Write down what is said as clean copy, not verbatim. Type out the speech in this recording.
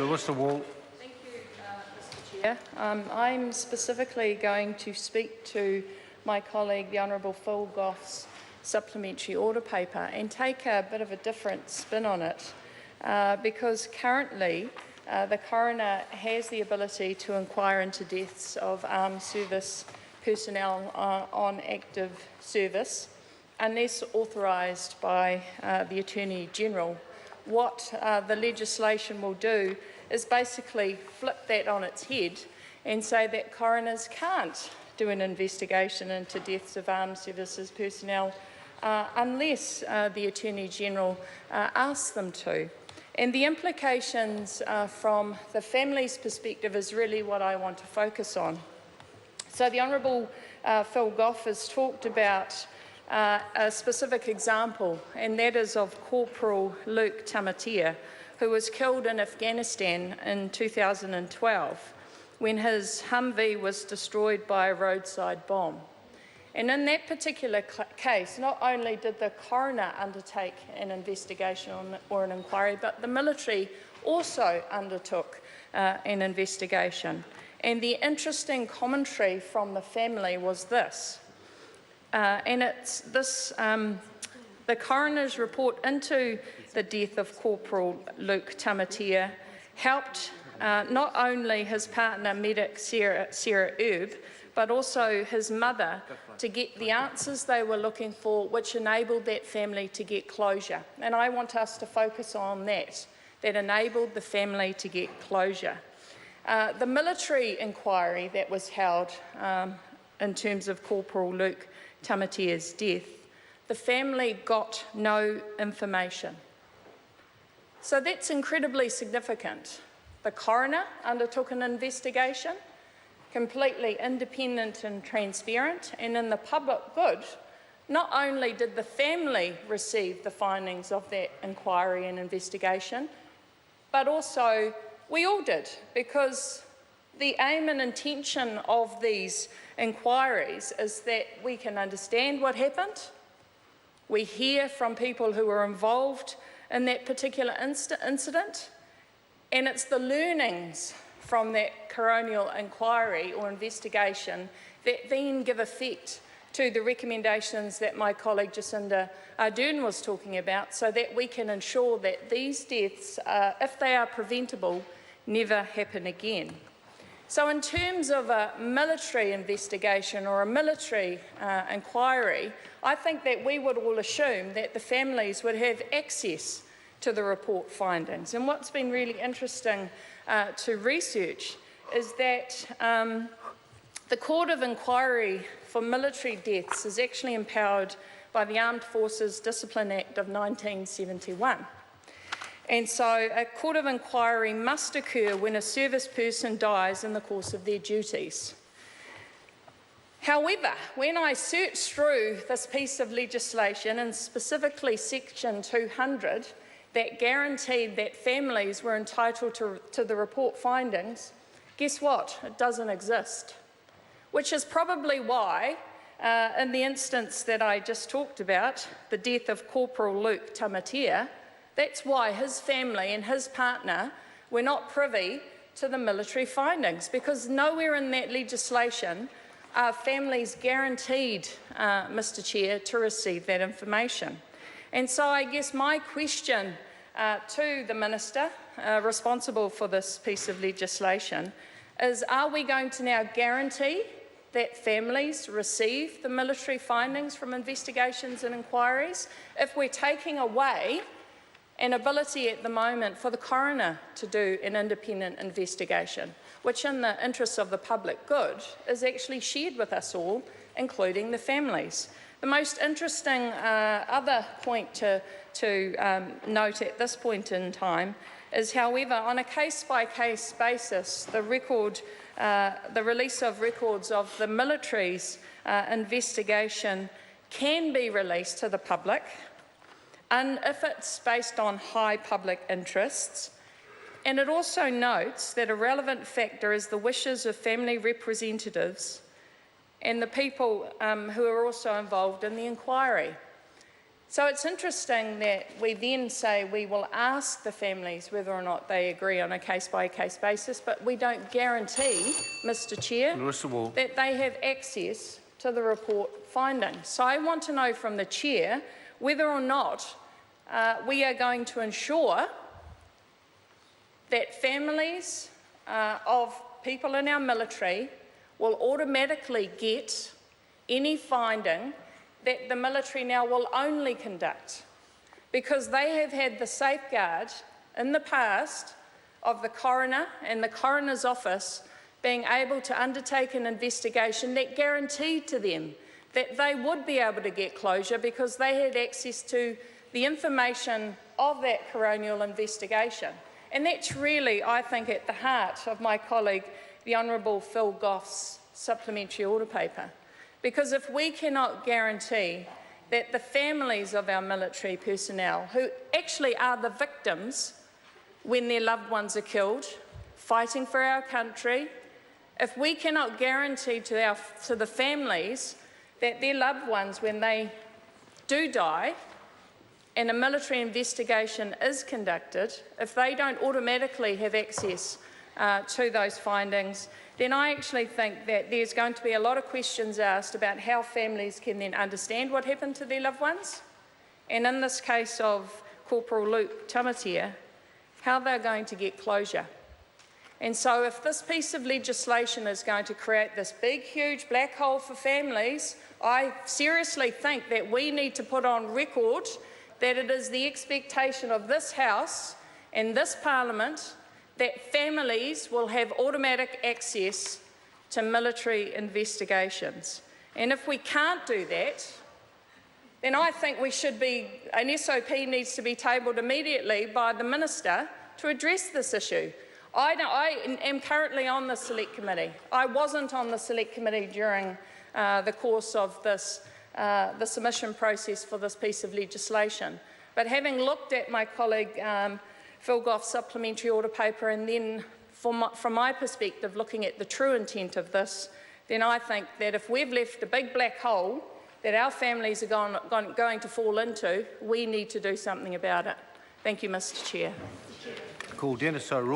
Mr Wall. Thank you, Mr Chair. I'm specifically going to speak to my colleague, the Honourable Phil Goff's supplementary order paper and take a bit of a different spin on it because currently the coroner has the ability to inquire into deaths of armed service personnel on active service unless authorised by the Attorney-General. What the legislation will do is basically flip that on its head and say that coroners can't do an investigation into deaths of armed services personnel unless the Attorney-General asks them to. And the implications from the family's perspective is really what I want to focus on. So the Honourable Phil Goff has talked about a specific example, and that is of Corporal Luke Tamatea, who was killed in Afghanistan in 2012 when his Humvee was destroyed by a roadside bomb. And in that particular case, not only did the coroner undertake an investigation or an inquiry, but the military also undertook an investigation. And the interesting commentary from the family was this, and it's this, the coroner's report into the death of Corporal Luke Tamatea helped not only his partner, medic Sarah Erb, but also his mother to get the answers they were looking for, which enabled that family to get closure. And I want us to focus on that enabled the family to get closure. The military inquiry that was held in terms of Corporal Luke Tamatea's death, the family got no information. So that's incredibly significant. The coroner undertook an investigation, completely independent and transparent, and in the public good, not only did the family receive the findings of that inquiry and investigation, but also we all did, because the aim and intention of these inquiries is that we can understand what happened, we hear from people who were involved in that particular incident, and it's the learnings from that coronial inquiry or investigation that then give effect to the recommendations that my colleague Jacinda Ardern was talking about, so that we can ensure that these deaths, if they are preventable, never happen again. So in terms of a military investigation or a military inquiry, I think that we would all assume that the families would have access to the report findings. And what's been really interesting to research is that the Court of Inquiry for Military Deaths is actually empowered by the Armed Forces Discipline Act of 1971. And so a court of inquiry must occur when a service person dies in the course of their duties. However, when I searched through this piece of legislation, and specifically Section 200, that guaranteed that families were entitled to the report findings, guess what? It doesn't exist. Which is probably why, in the instance that I just talked about, the death of Corporal Luke Tamatea, that's why his family and his partner were not privy to the military findings, because nowhere in that legislation are families guaranteed, Mr Chair, to receive that information. And so I guess my question to the Minister responsible for this piece of legislation is, are we going to now guarantee that families receive the military findings from investigations and inquiries if we're taking away an ability at the moment for the coroner to do an independent investigation, which in the interests of the public good is actually shared with us all, including the families. The most interesting other point to note at this point in time is, however, on a case-by-case basis, the release of records of the military's investigation can be released to the public, and if it's based on high public interests. And it also notes that a relevant factor is the wishes of family representatives and the people who are also involved in the inquiry. So it's interesting that we then say we will ask the families whether or not they agree on a case-by-case basis, but we don't guarantee, Mr Chair, that they have access to the report findings. So I want to know from the Chair whether or not we are going to ensure that families of people in our military will automatically get any finding that the military now will only conduct, because they have had the safeguard in the past of the coroner and the coroner's office being able to undertake an investigation that guaranteed to them that they would be able to get closure because they had access to the information of that coronial investigation. And that's really, I think, at the heart of my colleague, the Honourable Phil Goff's supplementary order paper. Because if we cannot guarantee that the families of our military personnel, who actually are the victims when their loved ones are killed, fighting for our country, if we cannot guarantee to the families that their loved ones, when they do die and a military investigation is conducted, if they don't automatically have access to those findings, then I actually think that there's going to be a lot of questions asked about how families can then understand what happened to their loved ones, and in this case of Corporal Luke Tamatea, how they're going to get closure. And so if this piece of legislation is going to create this big, huge black hole for families, I seriously think that we need to put on record that it is the expectation of this House and this Parliament that families will have automatic access to military investigations. And if we can't do that, then I think an SOP needs to be tabled immediately by the Minister to address this issue. I am currently on the Select Committee. I wasn't on the Select Committee during the course of this, the submission process for this piece of legislation. But having looked at my colleague Phil Goff's supplementary order paper, and then from my perspective looking at the true intent of this, then I think that if we've left a big black hole that our families are going to fall into, we need to do something about it. Thank you, Mr Chair. Call Dennis O'Rourke.